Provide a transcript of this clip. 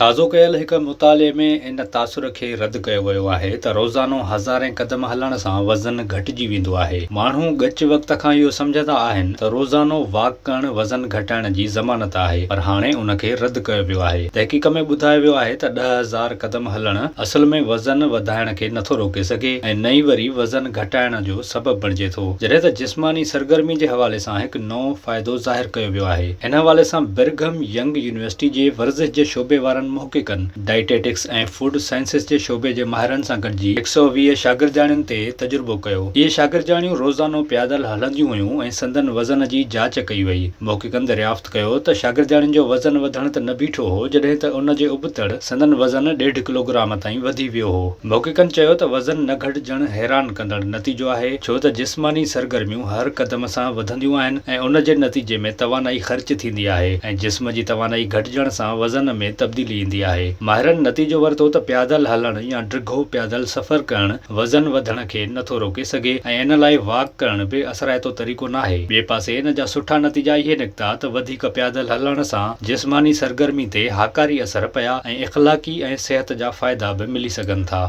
ताज़ो कयल हिक मुताले में इन तासुर खे रद्द कयो वियो आहे त रोज़ानो हज़ारें क़दम हलण सां वज़न घटिजी वेंदो आहे। माण्हू ॻच वक़्त खां इहो सम्झंदा आहिनि त रोज़ानो वॉक करणु वज़न घटाइण जी ज़मानत आहे, पर हाणे उन खे रद्द कयो वियो आहे। तहक़ीक़ में ॿुधायो वियो आहे त 10,000 क़दम हलणु असल में वज़न वधाइण खे नथो रोके सघे ऐं नई वरी वज़न घटाइण जो सबबु बणिजे थो, जॾहिं त जिस्मानी सरगर्मी जे हवाले सां हिकु नओं फ़ाइदो ज़ाहिर कयो वियो आहे। इन हवाले सां बिरघम यंग यूनिवर्सिटी जे वर्ज़िश जे शोबे वारनि मुहक़िक़नि, डाइटेटिक्स ऐं फूड साइंसिस जे शोबे जे माहिरनि सां गॾिजी 120 शागिर्दाणियुनि ते तजुर्बो कयो। इहे शागिर्दाणियूं रोज़ानो पैदल हलंदियूं हुयूं ऐं संदन वज़न जी जांच कई वई। मुहक़िक़नि दरियाफ़्त कयो त शागिर्दाणियुनि जो वज़न वधण त न बीठो हो, जॾहिं त उन जे उबतड़ संदन वज़न 1.5 किलोग्राम ताईं वधी वियो हो। मुहक़िक़नि चयो त वज़न न घटिजणु हैरान कंदड़ नतीजो आहे, छो त जिस्मानी सरगर्मियूं हर क़दम सां वधंदियूं आहिनि ऐं उन जे नतीजे में तवानाई ख़र्च थींदी आहे ऐं जिस्म जी तवानाई घटिजण सां वज़न में तब्दीली ईंदी आहे। माहिरनि नतीजो वरितो त पैदल हलणु या डिघो पैदल सफ़र करणु वज़न वधण खे नथो रोके सघे ऐं इन लाइ वॉक करणु बि असराइतो तरीक़ो नाहे। ॿिए पासे इन जा सुठा नतीजा इहे निकिता त वधीक पैदल हलण सां जिस्मानी सरगर्मी ते हाकारी असर पिया ऐं इख़्लाक़ी ऐं सिहत जा फ़ाइदा बि मिली सघनि था।